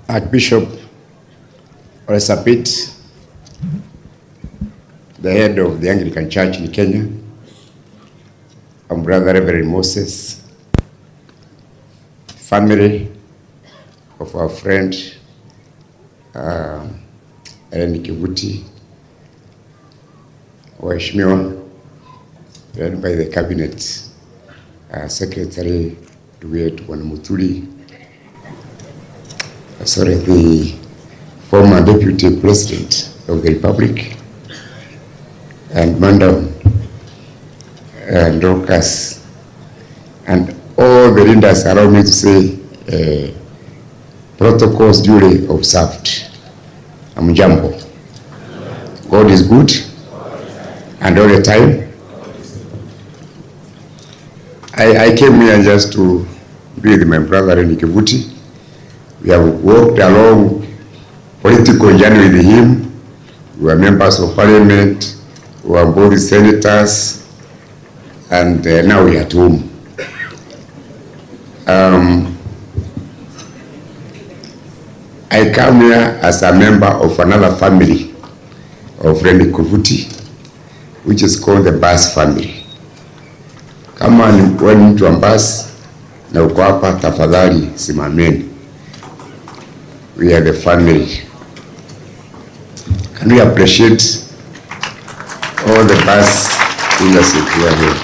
Archbishop Oresapit, the head of the Anglican Church in Kenya, and Brother Reverend Moses, family of our friend Kivuti, waheshimiwa led by the cabinet secretary wetu Bwana Muturi, the former deputy president of the republic, and Mandam and Dorcas, and all the leaders allow me to say protocols duly observed. Amjambo. God is good, and all the time. I came here just to be with my brother Kivuti. We have walked along political journey with him. We were members of parliament, we were both senators, and now we are at home. I come here as a member of another family of friend Kivuti, which is called the Bas family. Kama ni mtu wa Bas na uko hapa, tafadhali simameni. We are the family. Can we appreciate all the Bas leadership here?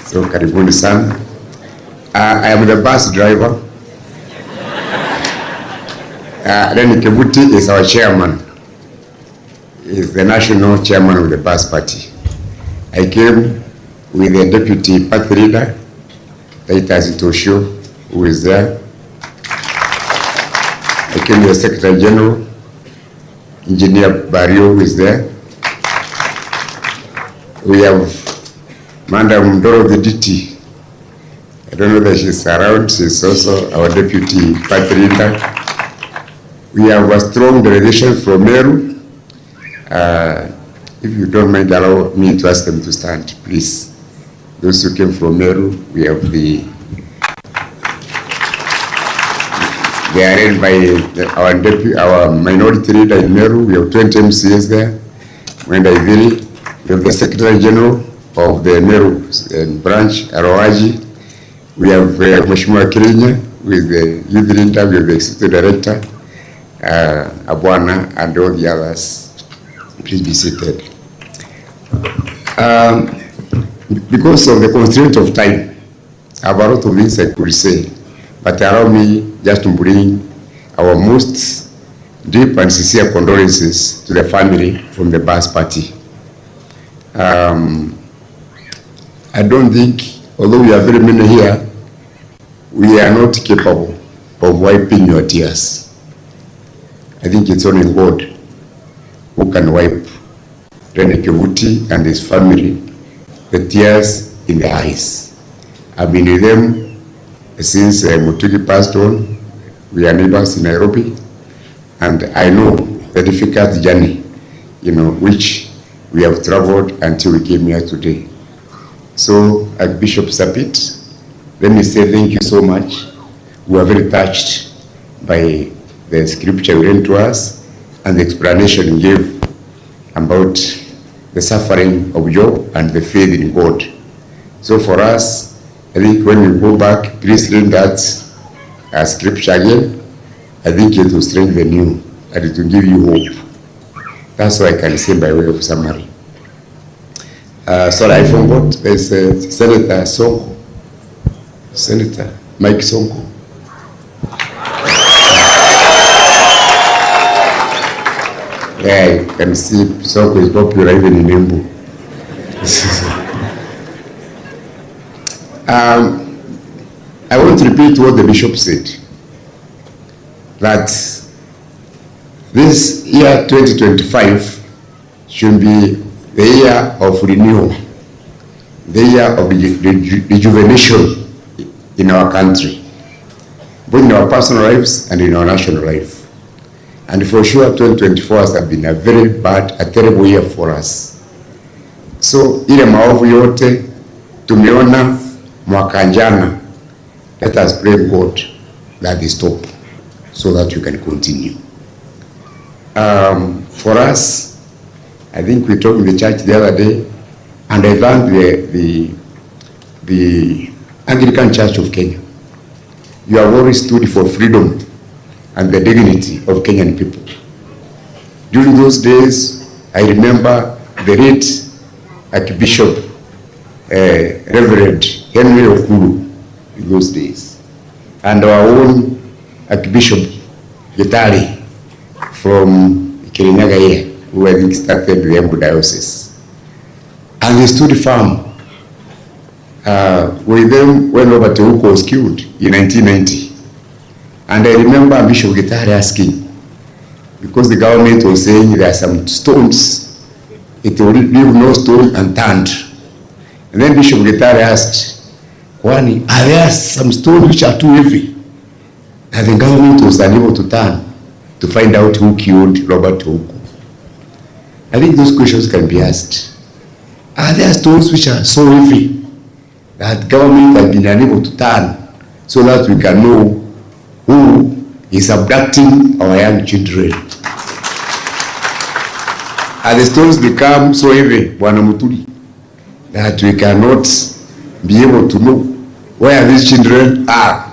So karibuni sana. I am the bus driver. Then Kivuti is our chairman. He is the national chairman of the bus party. I came with the deputy party leader, Kiraitu Tosho, who is there. I came with the Secretary General, Engineer Barrio, who is there. We have Madam Ndoro, the DT. I don't know that she's around. She's also our deputy party leader. We have a strong delegation from Meru. If you don't mind, allow me to ask them to stand, please. Those who came from Meru, we have they are led by our minority leader in Meru. We have 20 MCAs there. We have the Secretary General of the Meru branch, Aroaji. We have Mheshimiwa Kirinya with the youth leader. We have the executive director, Abwana, and all the others. Please be seated. Because of the constraint of time, I have a lot of things I could say, but allow me just to bring our most deep and sincere condolences to the family from the Bas party. I don't think, although we are very many here, we are not capable of wiping your tears. I think it's only God who can wipe Rene Kivuti and his family the tears in the eyes. I've been with them since Mutegi passed on. We are neighbors in Nairobi, and I know the difficult journey, which we have traveled until we came here today. So, Archbishop Sapit, let me say thank you so much. We are very touched by the scripture you read to us and the explanation you gave about the suffering of Job and the faith in God. So for us, I think when we go back, please read that scripture again. I think it will strengthen you and it will give you hope. That's what I can say by way of summary. Sorry, I forgot. There's Senator Sonko. Senator Mike Sonko. Yeah, you can see Sonko is popular even in Embu. I want to repeat what the bishop said, that this year 2025 should be the year of renewal, the year of rejuvenation in our country. both in our personal lives and in our national life. And for sure, 2024 has been a very bad, a terrible year for us. So, ile maovu yote tumeona mwaka jana, let us pray God that they stop so that we can continue. For us, I think we talked in the church the other day, and I thank the Anglican Church of Kenya. You have always stood for freedom and the dignity of Kenyan people. During those days, I remember the late Archbishop Reverend Henry Uhuru in those days, and our own Archbishop Gachagua from Kiraitu, who I think started the Embu Diocese. And they stood firm. With them when Robert Ruto was killed in 1990. And I remember Bishop Gachagua asking, because the government was saying there are some stones, it will leave no stone unturned. And then Bishop Gachagua asked, Kwani, are there some stones which are too heavy that the government was unable to turn to find out who killed Robert Ruto? I think those questions can be asked. Are there stones which are so heavy that government has been unable to turn so that we can know who is abducting our young children? And the stones become so heavy, Bwana Muturi, that we cannot be able to know where these children are,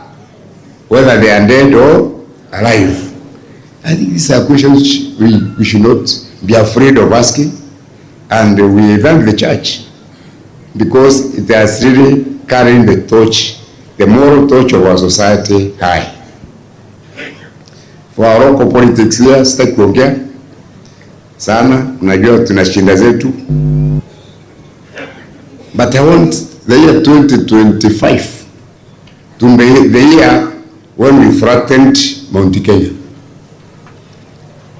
whether they are dead or alive. I think these are questions we should not be afraid of asking, and we thank the church because it has really carried the torch, the moral torch of our society high. For our local politics here, sitaki kuongea sana, unajua tunashinda zetu. But I want the year 2025 to be the year when we flattened Mount Kenya,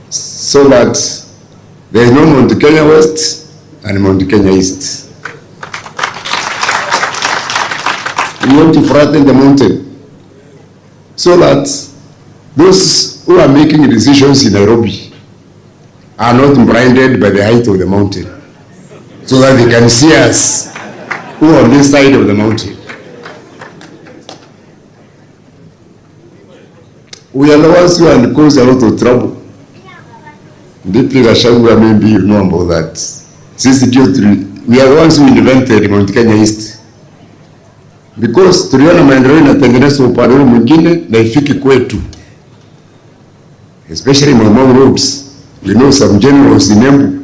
so that there is no Mount Kenya West and Mount Kenya East. We want to flatten the mountain so that those who are making decisions in Nairobi are not blinded by the height of the mountain, so that they can see us who are on this side of the mountain. We are the ones who have caused a lot of trouble. Deeply Gachagua, maybe you know about that. We are the ones who invented Mount Kenya East. Because tuliona maendeleo inatengenezwa upande mwingine na ifiki kwetu. Especially Mau roads. We know some generals in Embu.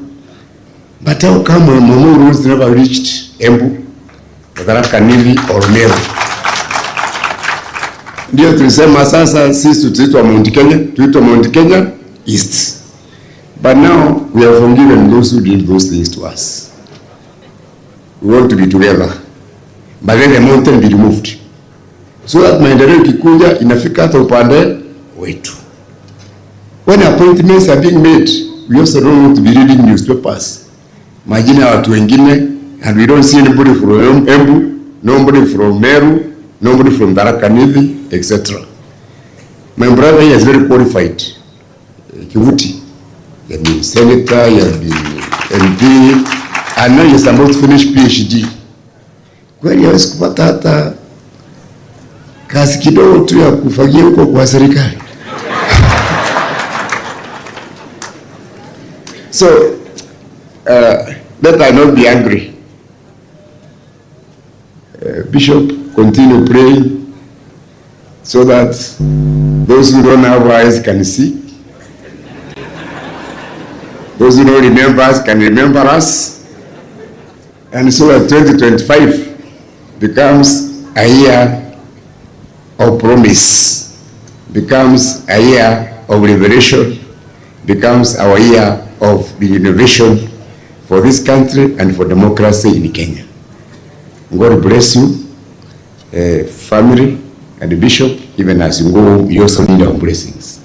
But how come Mau roads never reached Embu, Kanivi or Meru? Ndio tulisema sasa sisi tutaitwa Mount Kenya, tuitwa Mount Kenya East. But now we have forgiven those who did those things to us. We want to be together. But then the mountain be removed, so that maendeleo kikuja inafika hata upande wetu. When appointments are being made, we also don't want to be reading newspapers, majina ya watu wengine, and we don't see anybody from Embu, nobody from Meru, nobody from Kanivi, etc. My brother here is very qualified. Kivuti, he has been senator, he has been MP, and now he is about to finish PhD. Kweli hawezi kupata hata kazi kidogo tu ya kufagia huko kwa serikali. So, let I not be angry. Bishop, continue praying so that those who don't have eyes can see. Those who don't remember us can remember us. And so that 2025 becomes a year of promise, becomes a year of revelation, becomes our year of the innovation for this country and for democracy in Kenya. God bless you, family and the bishop. Even as you go home, you also need our blessings.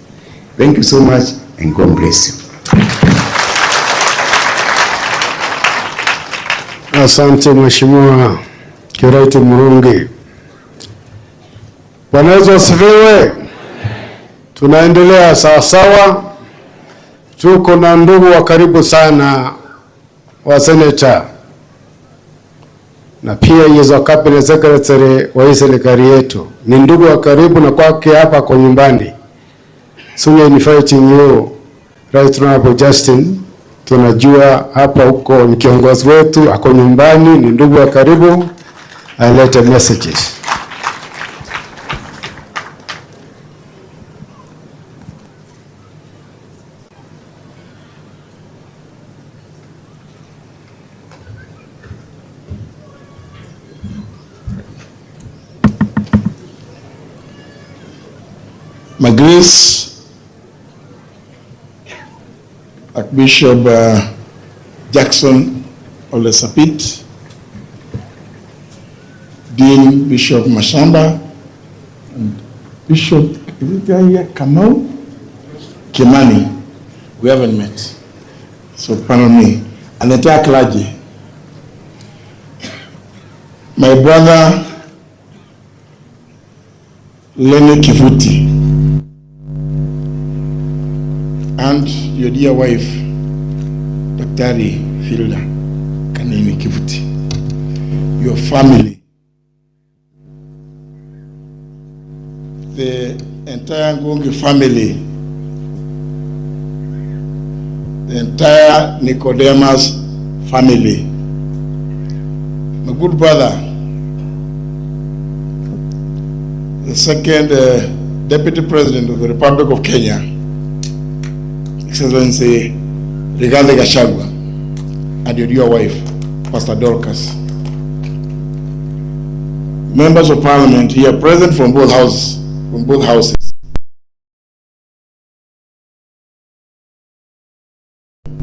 Thank you so much, and God bless you. Asante Mheshimiwa Kiraitu Murungi. Bwana Yesu asifiwe. Tunaendelea sawasawa. Tuko na ndugu wa karibu sana wa seneta na pia yezo cabinet secretary wa serikali yetu. Ni ndugu wa karibu na kwake hapa kwa nyumbani. So we are inviting you right now, Justin. Tunajua hapa huko ni kiongozi wetu, ako nyumbani, ni ndugu wa karibu. I let messages. My Grace, Archbishop Jackson Olesapit, Dean Bishop Mashamba, and Bishop, is it here, Kamau? Kimani. We haven't met, so pardon me. And the entire clergy. My brother, Lenny Kivuti, and your dear wife, Daktari Hilda Kanini Kivuti, your family, the entire Ngungi family, the entire Nicodemus family, my good brother, the second Deputy President of the Republic of Kenya, Excellency Gachagua, and your dear wife, Pastor Dorcas. Members of Parliament here present from both houses.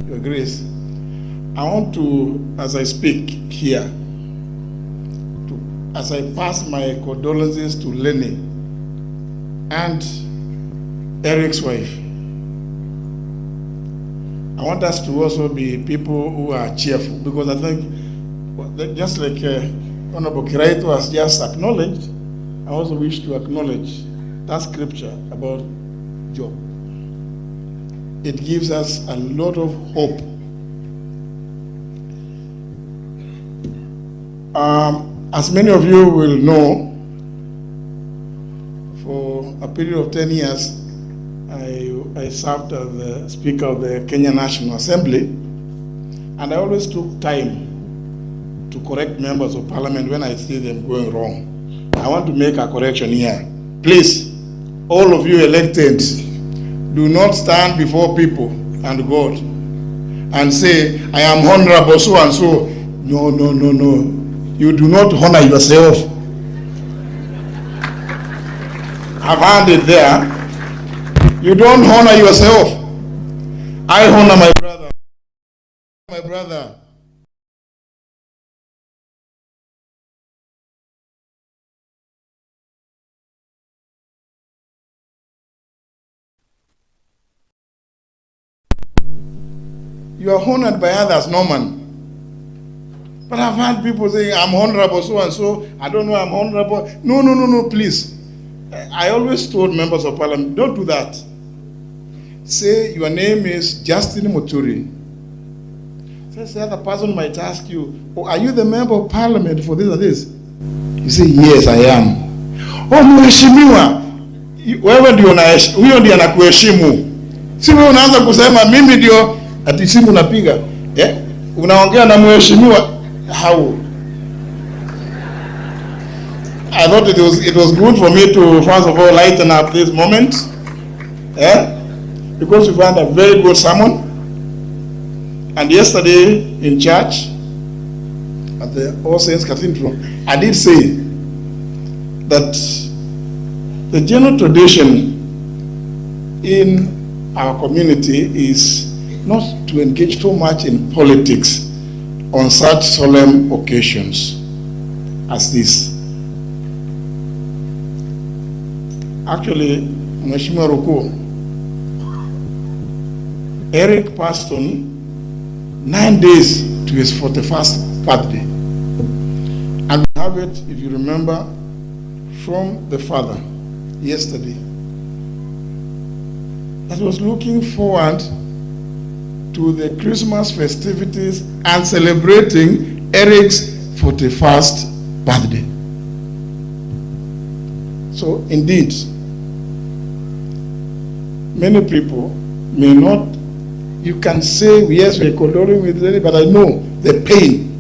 Your Grace, I want to, as I speak here, as I pass my condolences to Lenny and Eric's wife, I want us to also be people who are cheerful, because I think, just like Honorable Kiraitu has just acknowledged, I also wish to acknowledge that scripture about Job. It gives us a lot of hope. As many of you will know, for a period of 10 years, I served as the Speaker of the Kenya National Assembly, and I always took time to correct members of Parliament when I see them going wrong. I want to make a correction here. Please, all of you elected, do not stand before people and God and say, I am honorable so and so. No, no, no, no. You do not honor yourself. I've heard it there. You don't honor yourself. I honor my brother. My brother. You are honored by others, Norman. But I've heard people say, I'm honorable so and so. I don't know, I'm honorable. No, no, no, no, please. I always told members of Parliament, don't do that. Say your name is Justin Muturi. So the other person might ask you, oh, are you the member of Parliament for this or this? You say, yes, I am. Oh, mheshimiwa, wewe ndio huyo ndiye anakuheshimu. Si wewe unaanza kusema mimi ndio ati simu napiga. Unaongea na mheshimiwa. How? I thought it was good for me to first of all lighten up this moment. Because we've had a very good sermon. And yesterday in church at the All Saints Cathedral, I did say that the general tradition in our community is not to engage too much in politics on such solemn occasions as this. Actually, Mheshimiwa Ruto, Eric passed on 9 days to his 41st birthday. And we have it, if you remember, from the father yesterday. that was looking forward to the Christmas festivities and celebrating Eric's 41st birthday. So indeed, many people may not, you can say, yes, we're condoling with Lenny, but I know the pain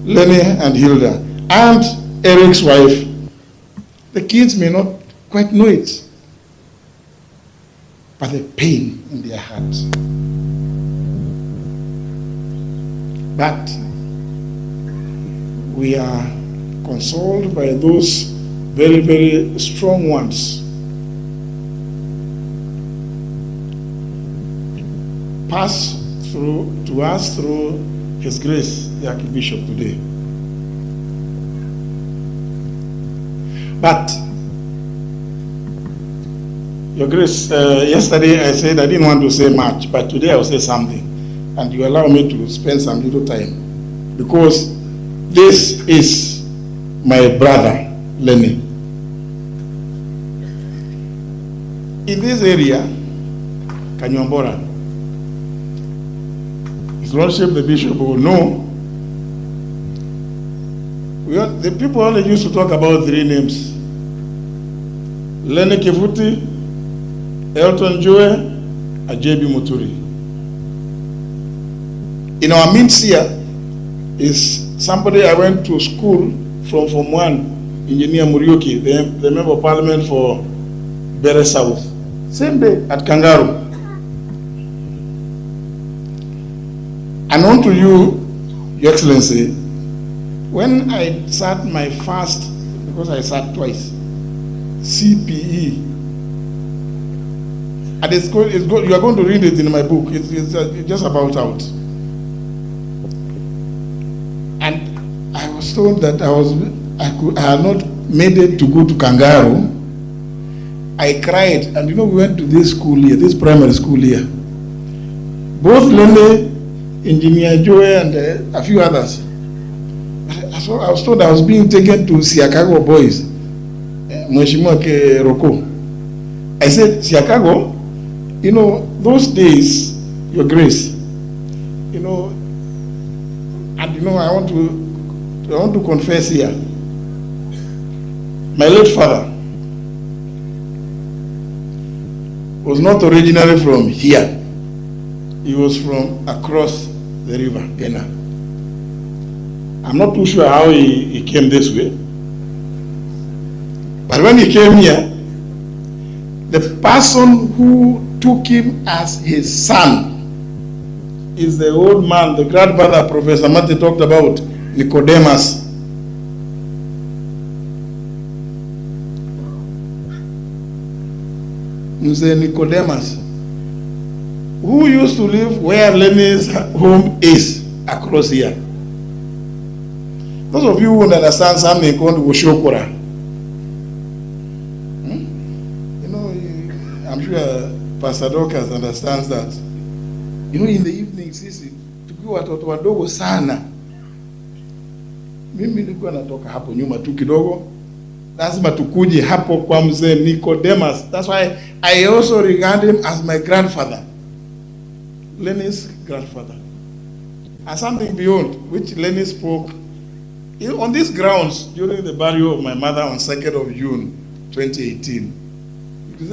Lenny and Hilda and Eric's wife, the kids may not quite know it, but the pain in their hearts. But we are consoled by those very, very strong ones. Pass through to us through His Grace, the Archbishop today. But, Your Grace, yesterday I said I didn't want to say much, but today I will say something. And you allow me to spend some little time. Because this is my brother, Lenny. In this area, Kanyombora, His Lordship the Bishop will know, the people only used to talk about three names: Lenny Kivuti, Elton Joe, and JB Muturi. In our midst here is somebody I went to school from Form 1, Engineer Murungi, the Member of Parliament for Bere South. Same day at Kangaroo. And on to you, Your Excellency, when I sat my first, because I sat twice, CPE, and it's good, you are going to read it in my book, it's just about out. And I was told that I had not made it to go to Kangaroo. I cried, and we went to this school here, this primary school here. Both Lenny, Engineer Joe, and a few others. I was told I was being taken to Siakago boys, Mheshimiwa Roko. I said, Siakago, those days, Your Grace, and I want to confess here. My late father was not originally from here. He was from across the river, Ghana. I'm not too sure how he came this way. But when he came here, the person who took him as his son is the old man, the grandfather Professor Mate talked about, Nicodemus. Mr. Nicodemus, who used to live where Lenny's home is across here. Those of you who understand something called Woshokora, I'm sure Pastor Dorcas understands that. In the evening, sisi, tukiwa watoto wadogo sana, mimi nilikuwa natoka hapo nyuma tu kidogo, lazima tukuje hapo kwa mzee Nicodemus. That's why I also regard him as my grandfather, Lenny's grandfather. And something beyond, which Lenny spoke on these grounds during the burial of my mother on 2nd of June, 2018.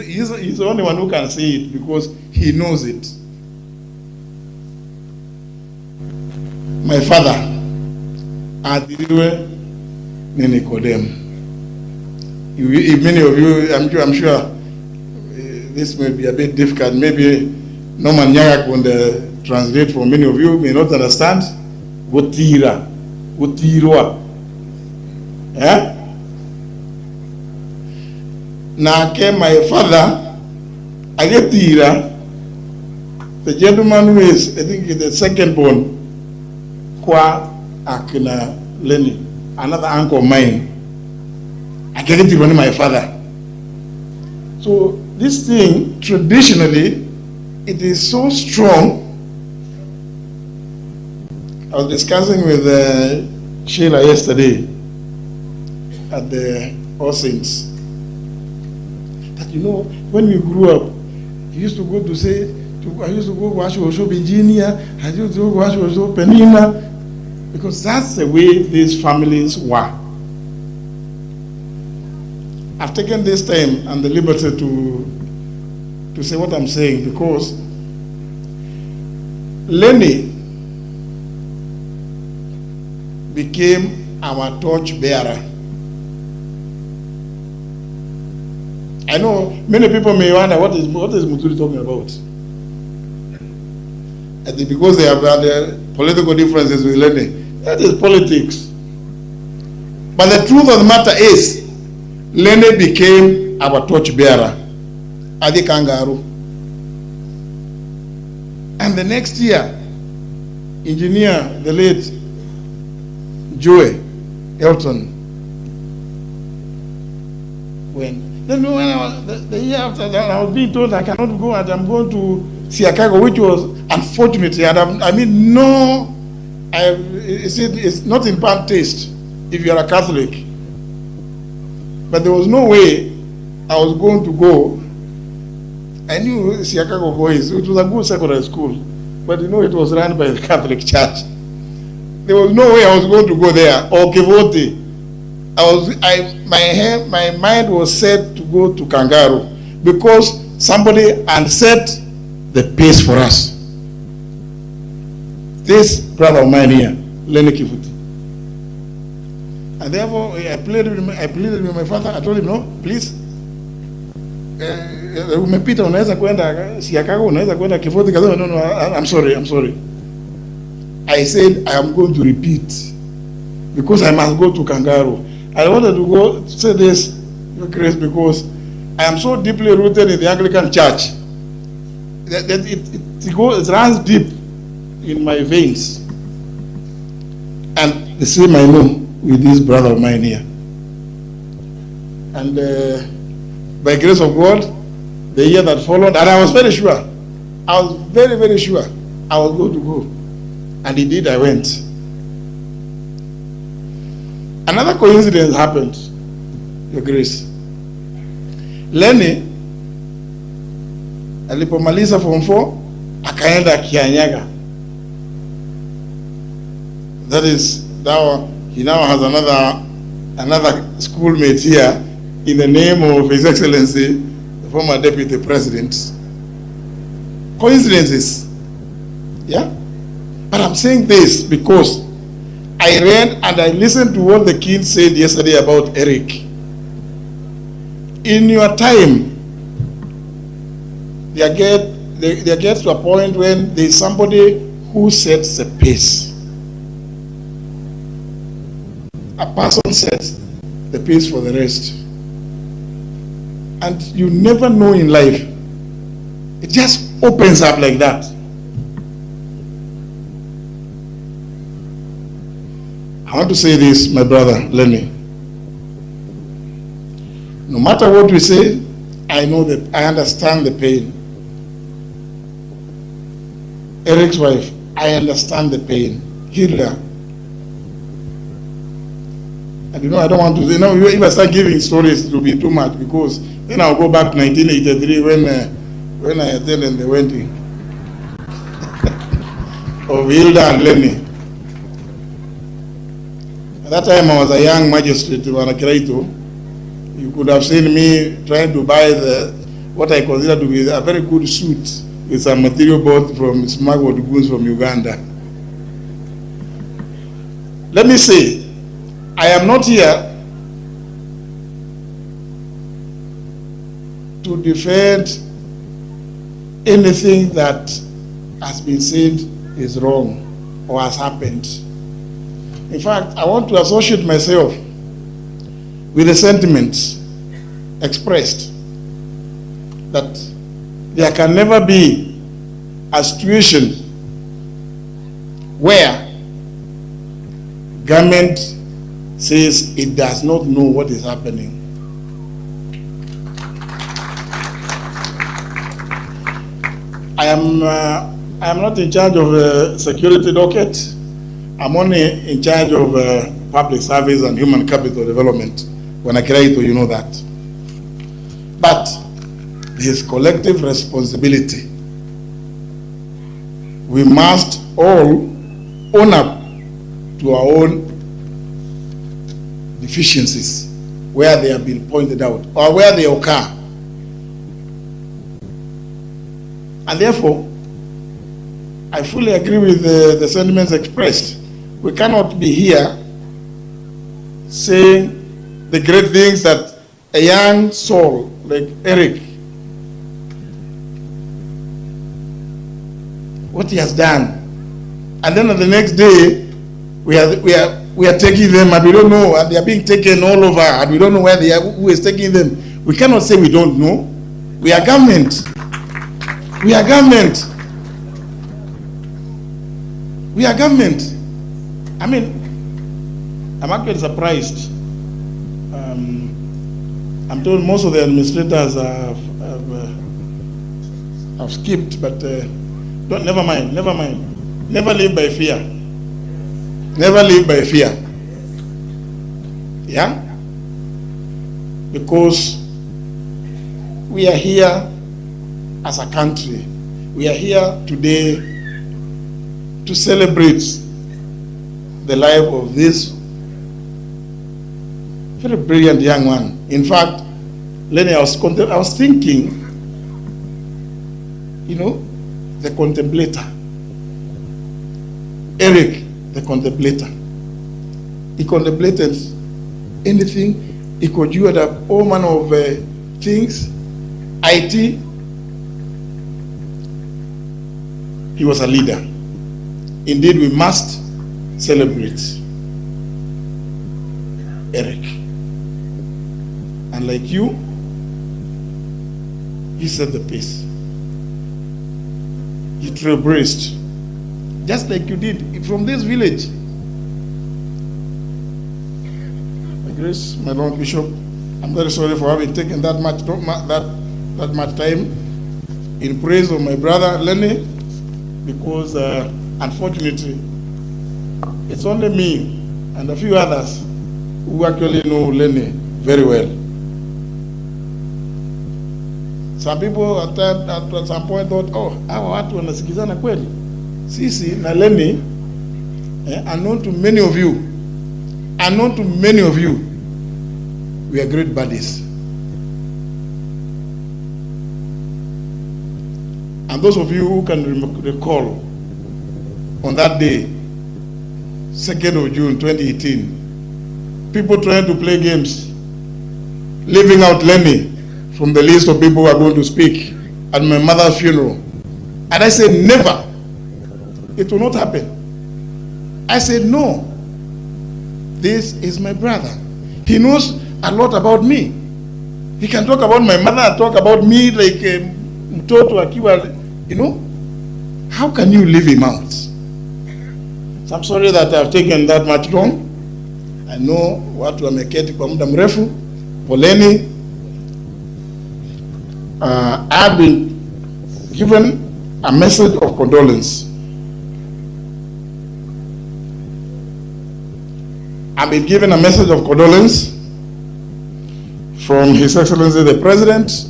He's the only one who can say it because he knows it. My father, Adiriwe Nikodem. If many of you, I'm sure this may be a bit difficult. Maybe Norman Nyarak will translate for many of you may not understand. Wotira, Wotirwa. Yeah? Nake, my father, Agetira, the gentleman who is, I think, the second born, Kwa Akina Lenny, another uncle of mine. I get it from my father. So this thing, traditionally, it is so strong. I was discussing with Sheila yesterday at the All Saints. that, you know, when we grew up, he used to go to say, I used to go watch Osho Virginia, I used to go watch Osho Penina, because that's the way these families were. I've taken this time and the liberty to say what I'm saying, because Lenny became our torch bearer. I know many people may wonder what is Muturi talking about. I think because they have had political differences with Lenny. That is politics. But the truth of the matter is, Lenny became our torch bearer, Adi Kangaroo. And the next year, engineer, the late Joey Elton, then when the year after that, I was being told I cannot go and I'm going to Chicago, which was unfortunately, it's not in bad taste if you are a Catholic. But there was no way I was going to go. I knew Chicago Boys, it was a good secondary school, but you know it was run by the Catholic Church. There was no way I was going to go there, or Kevote. My mind was set to go to Kangaroo because somebody had set the pace for us. This brother of mine here, Lenny Kifuti. And therefore, I pleaded with my father. I told him, no, please. Umepita unaweza kwenda Chicago, unaweza kwenda Kifuti. No, I'm sorry. I said, I am going to repeat because I must go to Kangaroo. I wanted to go to say this, Grace, because I am so deeply rooted in the Anglican Church that it runs deep in my veins. And the same I know with this brother of mine here. And by grace of God, the year that followed, and I was very sure, I was very, very sure I was going to go. And indeed I went. Another coincidence happened, Your Grace. Lenny alipomaliza form 4 akaenda Kianyaga. That is, now he now has another schoolmate here in the name of His Excellency, the former Deputy President. Coincidences, yeah? But I'm saying this because I read and I listened to what the king said yesterday about Eric. In your time, there gets to a point when there is somebody who sets the pace. A person sets the pace for the rest. And you never know in life. It just opens up like that. I want to say this, my brother, Lenny. No matter what we say, I know that I understand the pain. Eric's wife, I understand the pain. Hilda. And you know, I don't want to, you know, if I start giving stories, it will be too much, because then I'll go back to 1983 when I attended the wedding of Hilda and Lenny. At that time, I was a young magistrate in Kiraitu. You could have seen me trying to buy what I consider to be a very good suit with some material bought from smuggled goods from Uganda. Let me say, I am not here to defend anything that has been said is wrong or has happened. In fact, I want to associate myself with the sentiments expressed that there can never be a situation where government says it does not know what is happening. I am not in charge of security docket. I'm only in charge of public service and human capital development. When I Kiraitu, you know that. But his collective responsibility. We must all own up to our own deficiencies where they have been pointed out or where they occur. And therefore, I fully agree with the sentiments expressed. We cannot be here saying the great things that a young soul like Eric, what he has done, and then on the next day we are taking them and we don't know, and they are being taken all over and we don't know where they are, who is taking them. We cannot say we don't know. We are government. We are government. We are government. I mean, I'm actually surprised. I'm told most of the administrators have skipped, but never mind. Never live by fear. Never live by fear. Yeah? Because we are here as a country. We are here today to celebrate the life of this very brilliant young man. In fact, Lenny, I was thinking, you know, the contemplator. Eric, the contemplator. He contemplated anything. He conjured up all manner of things. IT. He was a leader. Indeed, we must celebrate Eric. And like you, he set the pace. You trailblazed, just like you did from this village. My Grace, my Lord Bishop, I'm very sorry for having taken that much time in praise of my brother Lenny, because unfortunately, it's only me and a few others who actually know Lenny very well. Some people at some point thought, oh, hawa watu wanasikizana kweli. Sisi na Lenny, unknown to many of you, we are great buddies. And those of you who can recall, on that day, 2nd of June 2018, people trying to play games, leaving out Lenny from the list of people who are going to speak at my mother's funeral. And I said, never. It will not happen. I said, no. This is my brother. He knows a lot about me. He can talk about my mother and talk about me like mtoto akiwa, you know. How can you leave him out? So I'm sorry that I've taken that much long. I know watu wameketi kwa muda mrefu. Poleni. I've been given a message of condolence. I've been given a message of condolence from His Excellency the President,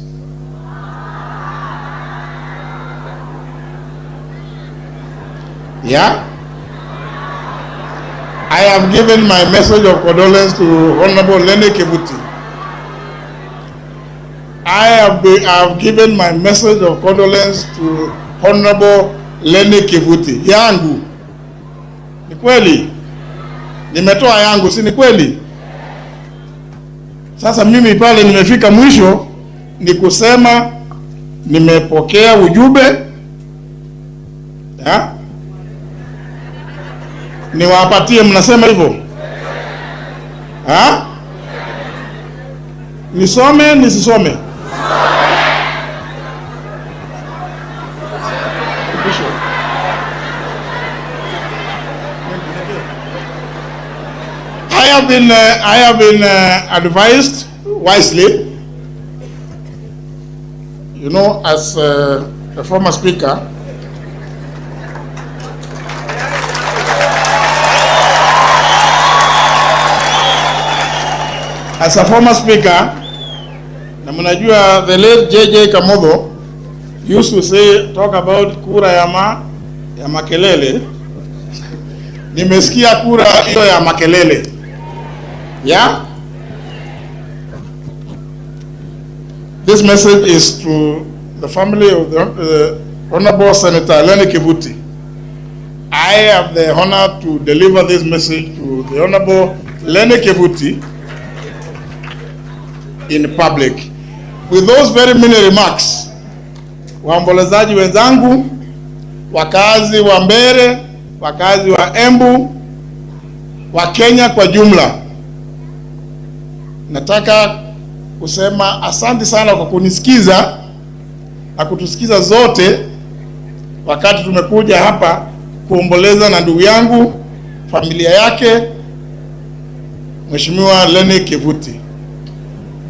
yeah? I have given my message of condolence to Honorable Lenny Kevuti. I have given my message of condolence to Honorable Lenny Kevuti. Yangu. Ni kweli? Nimetoa yangu, si ni kweli? Sasa mimi pale nimefika mwisho ni kusema nimepokea ujumbe. Ya? Niwapatie, mnasema hivyo? Ha? Nisome, nisisome? I have been advised wisely, you know, as a former speaker. As a former speaker, Na mnajua the late JJ Kamodho used to say, talk about kura ya makelele. Nimesikia kura hiyo ya makelele. Yeah? This message is to the family of the Honorable Senator Lenny Kivuti. I have the honor to deliver this message to the Honorable Lenny Kivuti in public. With those very many remarks, waombolezaji wenzangu, wakazi wa Mbeere, wakazi wa Embu, wa Kenya kwa jumla, nataka kusema asante sana kwa kunisikiza na kutusikiza zote wakati tumekuja hapa kuomboleza na ndugu yangu, familia yake, Mheshimiwa Lenny Kivuti.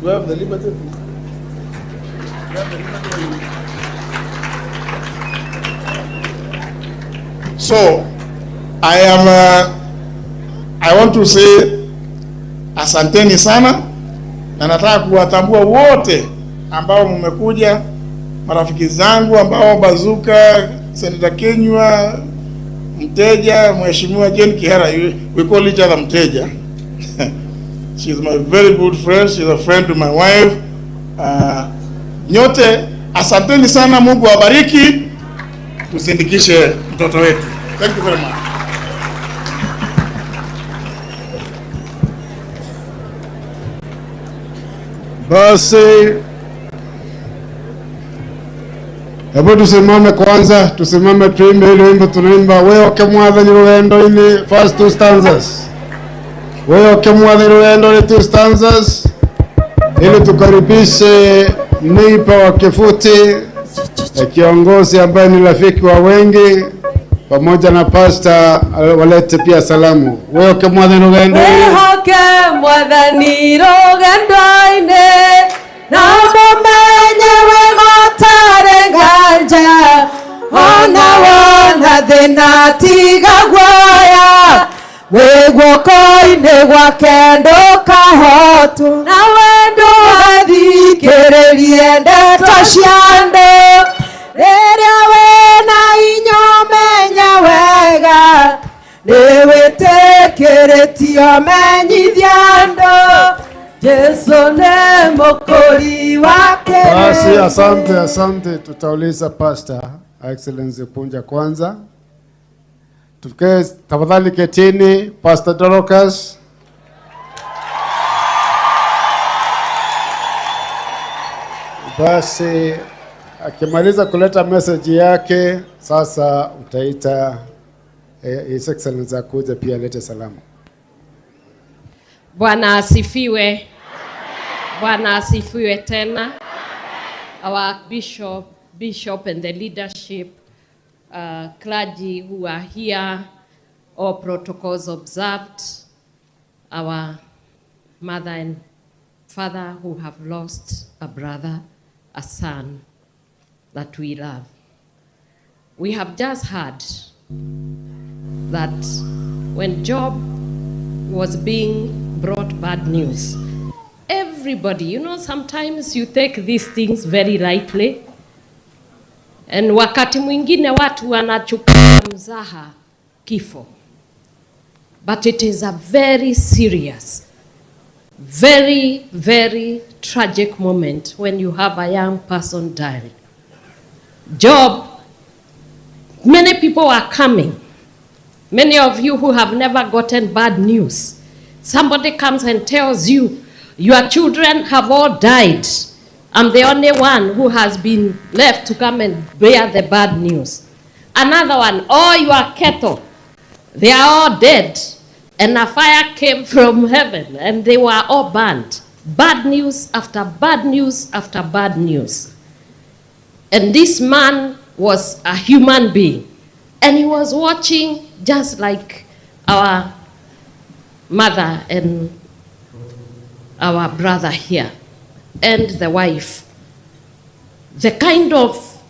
Do I have the liberty? So, I want to say asanteni sana, na nataka kuwatambua wote ambao mmekuja, marafiki zangu ambao Bazuka, Senator Kenywa, Mteja, Mheshimiwa Jane Kihara, we call each other Mteja. She's my very good friend, she's a friend to my wife. Nyote asanteni sana, Mungu awabariki, tusindikishe mtoto wetu. Thank you very much. Basi hebu tusimame kwanza, tusimame tuimbe ile wimbo tunaimba, wewe kemwathani rugendo ini, first two stanzas. Wewe kemwathani rugendo ni two stanzas, ili tukaribishe nipa wa Kivuti, kiongozi ambaye ni rafiki wa wengi, pamoja na pastor walete pia salamu. Wewe kemwathani rugendo ini, wewe kemwathani rugendo ini, na mumenye wegotare nganja, ona wona thina tiga gwaya, wegwoko-ini gwake ndukahotu, na wendo athikiririe ndeto cia andu, riria wina hinya umenya wega, niwitikiritie menyithia andu, Yesu ni mukuri wake. Basi asante, tutauliza Pastor Excellency Punja kwanza. Tukae tafadhali ketini, Pastor Dorocas. Basi akimaliza kuleta message yake, sasa utaita His Excellency akuja pia alete salamu. Bwana asifiwe. Bwana asifiwe tena. Our bishop and the leadership, clergy who are here, all protocols observed, our mother and father who have lost a brother, a son that we love. We have just heard that when Job was being brought bad news, everybody, sometimes you take these things very lightly, and wakati mwingine watu wanachukulia mzaha kifo. But it is a very serious, very, very tragic moment when you have a young person dying. Job, many people are coming. Many of you who have never gotten bad news, somebody comes and tells you, your children have all died. I'm the only one who has been left to come and bear the bad news. Another one, all your cattle, they are all dead. And a fire came from heaven and they were all burned. Bad news after bad news after bad news. And this man was a human being. And he was watching just like our mother and our brother here and the wife. The kind of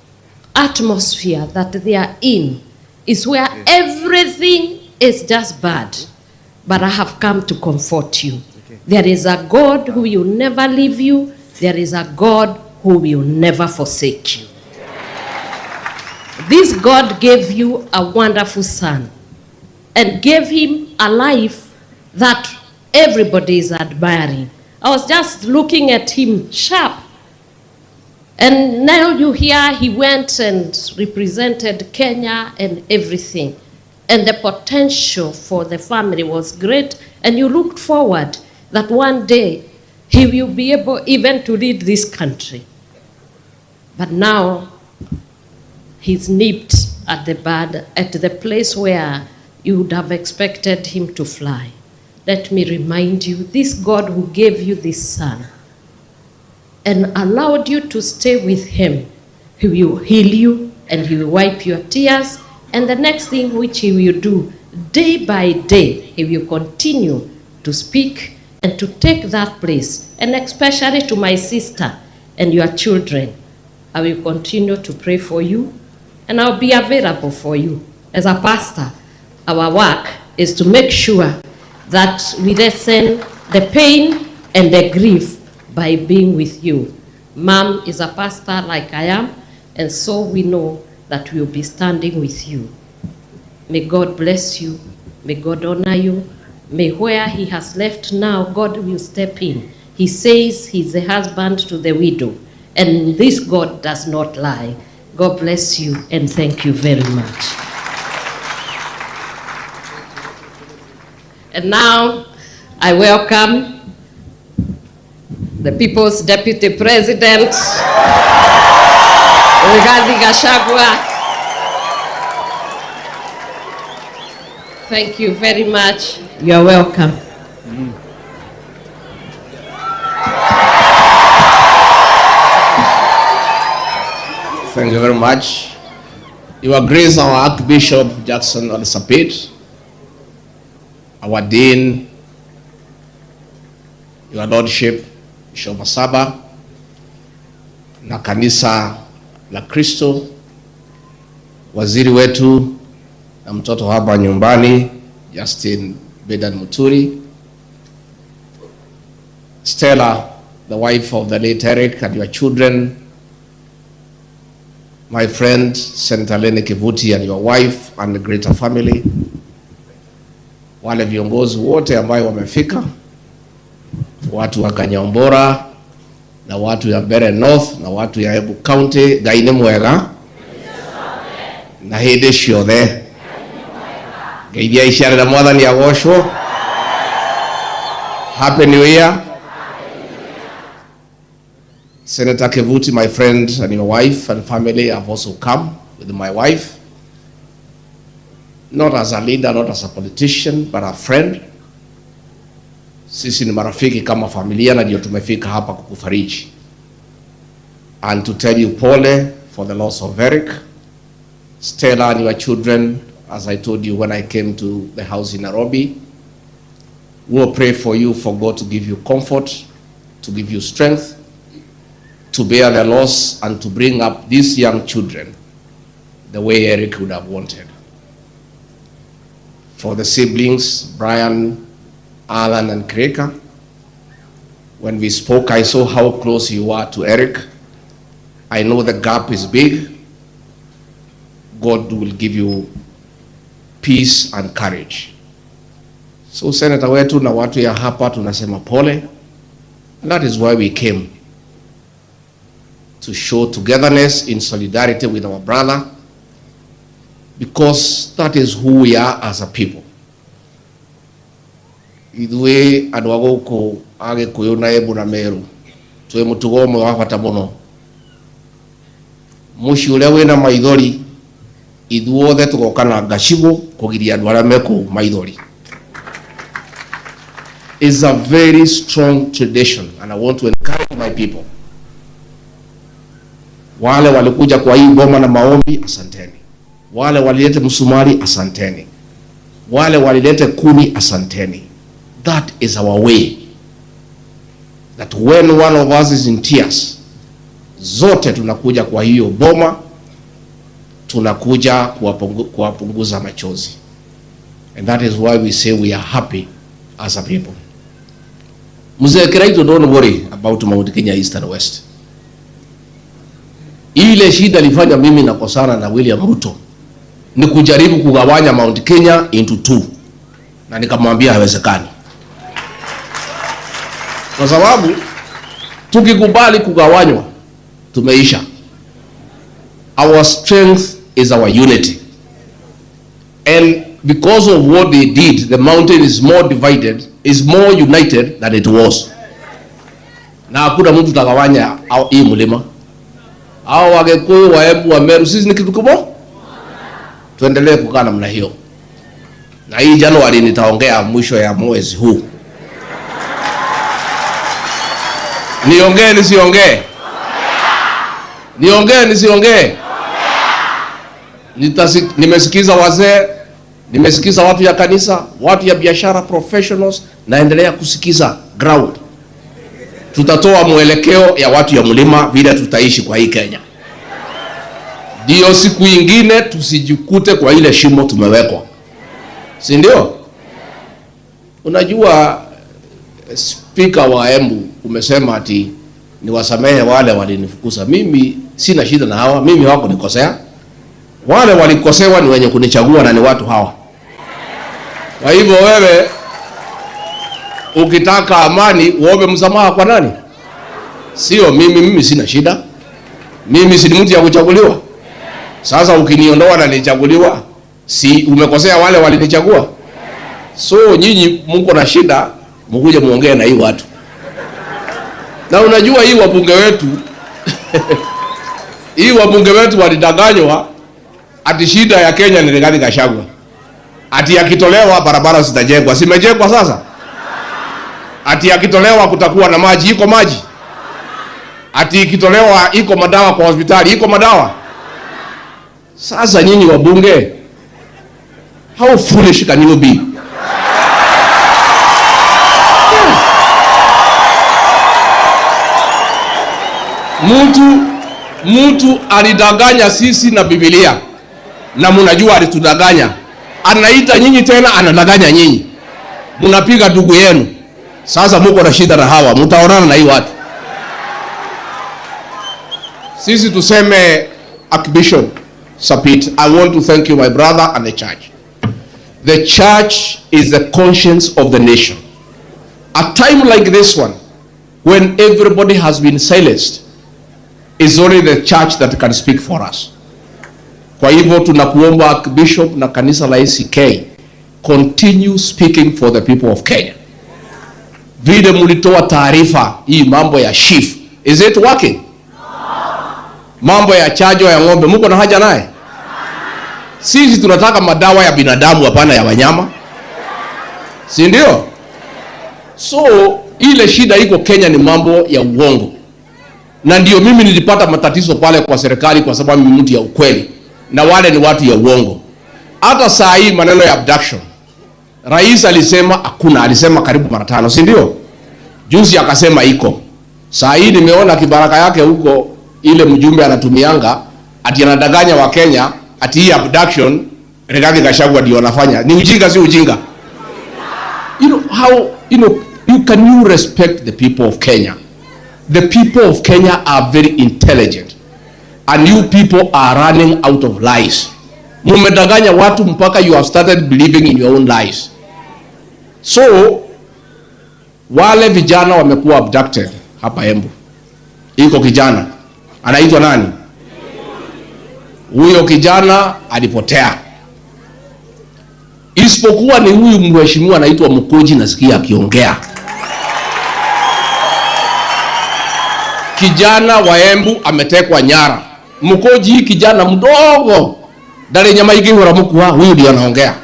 atmosphere that they are in is where everything is just bad. But I have come to comfort you. There is a God who will never leave you there is a God who will never forsake you. This God gave you a wonderful son and gave him a life that everybody is admiring. I was just looking at him sharp. And now you hear he went and represented Kenya and everything. And the potential for the family was great. And you looked forward that one day he will be able even to lead this country. But now he's nipped at the bud, at the place where you would have expected him to fly. Let me remind you, this God who gave you this son and allowed you to stay with him, he will heal you and he will wipe your tears. And the next thing which he will do, day by day, he will continue to speak and to take that place. And especially to my sister and your children, I will continue to pray for you and I'll be available for you. As a pastor, our work is to make sure that we lessen the pain and the grief by being with you. Mom is a pastor like I am, and so we know that we will be standing with you. May God bless you. May God honor you. May where he has left now, God will step in. He says he's the husband to the widow, and this God does not lie. God bless you, and thank you very much. And now I welcome the People's Deputy President, Gachagua. Thank you very much. You are welcome. Thank you very much. Your Grace, our Archbishop Jackson Alisapit, our Dean, Your Lordship, Bishop Masaba, na kanisa la Kristo, waziri wetu na mtoto hapa nyumbani, Justin Bedan Muturi, Stella, the wife of the late Eric, and your children, my friend Senator Lene Kivuti and your wife and the greater family, wale viongozi wote ambao wamefika, watu wa Kanyambora na watu ya Bere North na watu ya Embu County, gaine mwega na hede ciothe ngeithia iciarira mwathani agocwo. Happy New Year. Senator Kivuti, my friend, and your wife and family have also come with my wife, not as a leader, not as a politician, but a friend. Sisi ni marafiki kama familia na ndio tumefika hapa kukufariji. And to tell you pole for the loss of Eric, Stella and your children, as I told you when I came to the house in Nairobi. We'll pray for you, for God to give you comfort, to give you strength, to bear the loss and to bring up these young children the way Eric would have wanted. For the siblings, Brian, Alan and Kreka, when we spoke, I saw how close you are to Eric. I know the gap is big. God will give you peace and courage. So Senator wetu na watu ya hapa tunasema pole. And that is why we came, to show togetherness in solidarity with our brother, because that is who we are as a people. Idwe andu aguku age kuyuna Embu na Meru twe mutugo umwe wa bata muno. Muci uria wina maithori ithuothe tugokana Gachigu kugiria andu aria meku maithori. It's a very strong tradition, and I want to encourage my people. Wale walikuja kwa hii ngoma na maombi, asanteni. Wale walilete msumari, asanteni. Wale walilete kuni, asanteni. That is our way. That when one of us is in tears, zote tunakuja kwa hiyo boma, tunakuja kuwapunguza machozi. And that is why we say we are happy as a people. Mzee Kiraitu, don't worry about Mount Kenya East and West. Ile shida ilifanya mimi nakosana na William Ruto ni kujaribu kugawanya Mount Kenya into 2. Na nikamwambia haiwezekani. Kwa sababu tukikubali kugawanywa tumeisha. Our strength is our unity. And because of what they did, the mountain is more divided, is more united than it was. Na hakuna mtu tagawanya hii mlima. Hao Wagikuyu, Waembu, Wameru, sisi ni kitu kimoja. Tuendelee kukaa namna hiyo. Na hii Januari nitaongea mwisho ya mwezi huu. Niongee nisiongee? Niongee nisiongee? Nimesikiza wazee, nimesikiza watu ya kanisa, watu ya biashara, professionals, naendelea kusikiza ground. Tutatoa mwelekeo ya watu ya mlima vile tutaishi kwa hii Kenya. Ndio siku ingine tusijikute kwa ile shimo tumewekwa. Si ndio? Unajua speaker wa Embu umesema ati niwasamehe wale walinifukuza. Mimi sina shida na hawa, mimi hawako nikosea. Wale walikosewa ni wenye kunichagua na ni watu hawa. Kwa hivyo wewe ukitaka amani uombe msamaha kwa nani? Sio mimi sina shida. Mimi si mtu ya kuchaguliwa. Sasa ukiniondoa na nichaguliwa, si umekosea wale walinichagua? So nyinyi mko na shida, mkuje muongee na hii watu. Na unajua hii wabunge wetu hii wabunge wetu walidanganywa ati shida ya Kenya ni Gachagua. Ati akitolewa barabara zitajengwa. Simejengwa sasa? Ati akitolewa kutakuwa na maji, iko maji? Ati ikitolewa iko madawa kwa hospitali, iko madawa? Sasa nyinyi wabunge, how foolish can you be? Mtu alidanganya sisi na Biblia. Na mnajua alitudanganya. Anaita nyinyi tena anadanganya nyinyi. Mnapiga ndugu yenu. Sasa mko na shida na hawa, mtaonana na hii watu. Sisi tuseme Archbishop Sapit, I want to thank you my brother and the church. The church is the conscience of the nation. A time like this one, when everybody has been silenced, is only the church that can speak for us. Kwa hivyo tunakuomba Archbishop na kanisa la ACK, continue speaking for the people of Kenya. Vile mulitoa taarifa hii mambo ya chief, is it working? Mambo ya chajo ya ng'ombe, mko na haja naye? Sisi tunataka madawa ya binadamu hapana ya wanyama. Si ndio? So ile shida iko Kenya ni mambo ya uongo. Na ndio mimi nilipata matatizo pale kwa serikali kwa sababu mimi mtu ya ukweli. Na wale ni watu ya uongo. Hata saa hii maneno ya abduction, Rais alisema hakuna, alisema karibu mara 5, si ndio? Juzi akasema iko. Saa hii nimeona kibaraka yake huko, ile mjumbe anatumianga ati anadanganya wa Kenya ati hii abduction Rigathi Gachagua ndio anafanya. Ni ujinga si ujinga? You can you respect the people of Kenya? The people of Kenya are very intelligent. And you people are running out of lies. Mumedanganya watu mpaka you have started believing in your own lies. So wale vijana wamekuwa abducted hapa Embu. Iko kijana anaitwa nani? Huyo kijana alipotea. Isipokuwa ni huyu mheshimiwa anaitwa Mkoji, nasikia akiongea. Kijana wa Embu ametekwa nyara. Mkoji kijana mdogo. Dale nyama ikihura mkua, huyu ndio anaongea.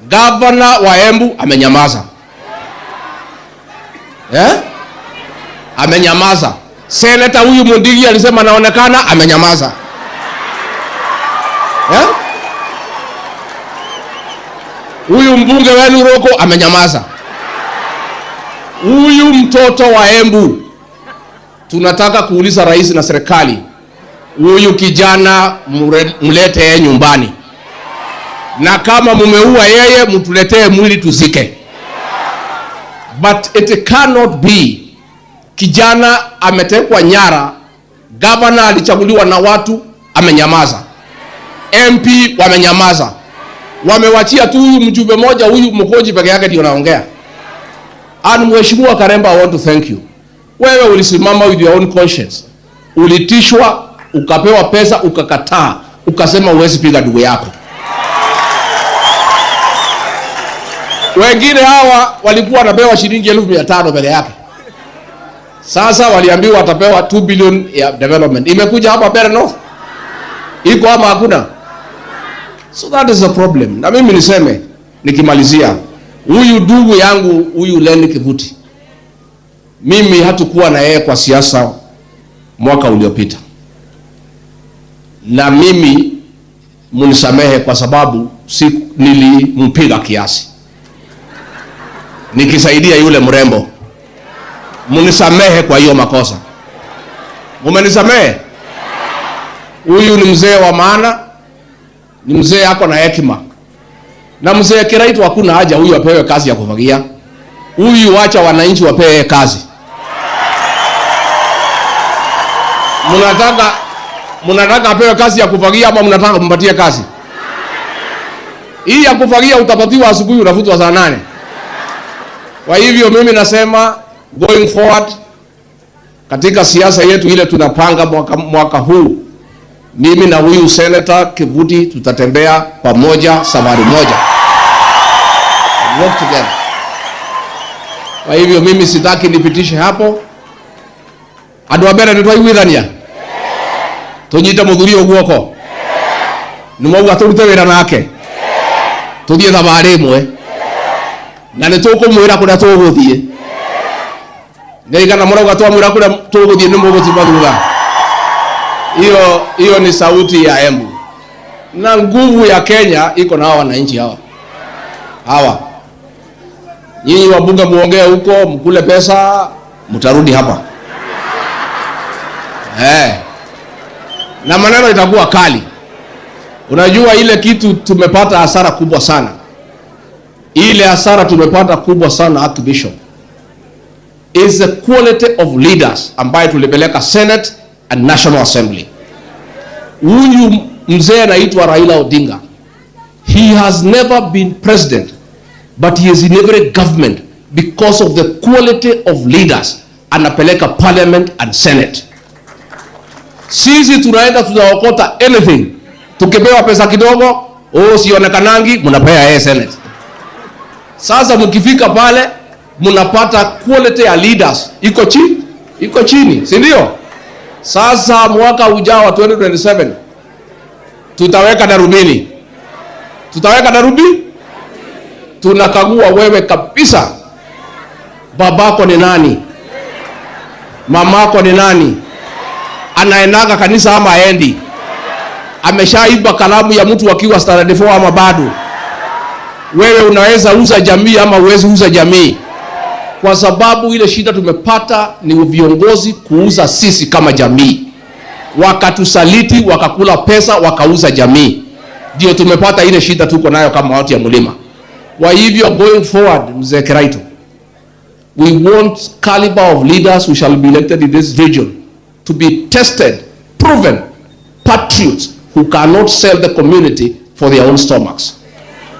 Governor wa Embu amenyamaza. Amenyamaza. Senator huyu Mundigi alisema anaonekana, amenyamaza. Huyu mbunge wenu Roko amenyamaza. Huyu mtoto wa Embu tunataka kuuliza rais na serikali, huyu kijana mlete yeye nyumbani. Na kama mumeua yeye, mtuletee mwili tuzike. But it cannot be kijana ametekwa nyara, governor alichaguliwa na watu amenyamaza, MP wamenyamaza, wamewachia tu huyu mjumbe moja, huyu mkoji peke yake ndio anaongea. And Mheshimiwa Karemba, I want to thank you. Wewe ulisimama with your own conscience. Ulitishwa, ukapewa pesa, ukakataa, ukasema huwezi piga ndugu yako. Wengine hawa walikuwa wanapewa shilingi 1500 peke yake. Sasa waliambiwa watapewa 2 billion ya development. Imekuja hapa Bere North? Iko ama hakuna? So that is a problem. Na mimi niseme nikimalizia, huyu ndugu yangu huyu Lenny Kivuti, mimi hatukuwa na yeye kwa siasa mwaka uliopita. Na mimi munisamehe kwa sababu nilimpiga kiasi nikisaidia yule mrembo. Munisamehe kwa hiyo makosa. Mumenisamehe? Huyu ni mzee wa maana, ni mzee yako na hekima. Na mzee Kiraitu hakuna haja huyu apewe kazi ya kufagia. Huyu acha wananchi wapewe kazi. Mnataka apewe kazi ya kufagia ama mnataka kumpatie kazi? Hii ya kufagia utapatiwa asubuhi, unafutwa saa 8. Kwa hivyo mimi nasema going forward katika siasa yetu ile tunapanga mwaka huu, mimi na huyu Senator Kivuti tutatembea pamoja safari moja. Work together. Kwa hivyo mimi sitaki nipitishe hapo. Andu abere ni twaiguithania. Tunyite muthurio guoko. Ni mauga turute wira nake. Tuthie thabari imwe. Na ni tukumwira kuria tuguthie. Ngeigana murauga twamwira kuria tuguthie ni mugutima thutha. Hiyo ni sauti ya Embu. Na nguvu ya Kenya iko na hawa wananchi hawa. Nyinyi wabunge muongee huko, mkule pesa, mtarudi hapa. Na maneno itakuwa kali. Unajua ile kitu tumepata hasara kubwa sana. Ile hasara tumepata kubwa sana Archbishop is the quality of leaders ambaye tulipeleka Senate and National Assembly. Huyu mzee anaitwa Raila ODINGA. He has never been president, but he is in every government because of the quality of leaders anapeleka parliament and Senate. Sisi tunaenda tunaokota anything. Tukipewa pesa kidogo, sionekanangi, mnapea yeye Senate. Sasa mkifika pale, mnapata quality ya leaders iko chini, si ndio? Sasa mwaka ujao wa 2027 tutaweka darubini. Tunakagua wewe kabisa. Babako ni nani? Mamako ni nani? Anaendaga kanisa ama aendi? Ameshaiba kalamu ya mtu akiwa standard 4 ama bado? Wewe unaweza uza jamii ama uwezi uza jamii? Kwa sababu ile shida tumepata ni viongozi kuuza sisi kama jamii. Wakatusaliti, wakakula pesa, wakauza jamii. Ndio tumepata ile shida tuko nayo kama watu ya mlima. Kwa hivyo going forward, mzee Kiraitu, we want caliber of leaders who shall be elected in this region to be tested, proven patriots who cannot sell the community for their own stomachs.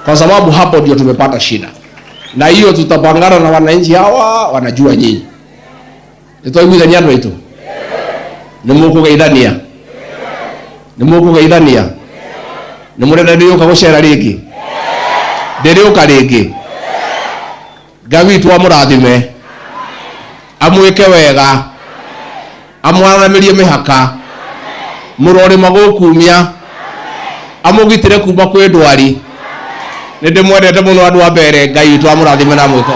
Kwa sababu hapo ndio tumepata shida. Na hiyo tutapangana na wananchi hawa wanajua nyinyi. Nitoiguithania andu aitu. Nimukugeithania. Nimurenda ndio kagucera ringi. Ndirioka ringi. Ngai tu amurathime. Amwike wega. Amwaramirie mihaka. Murore magukumia. Amugitire kuma kwi ndwari. Ninde mwendete muno andu a mbere. Ngai tu amurathime na mwiko.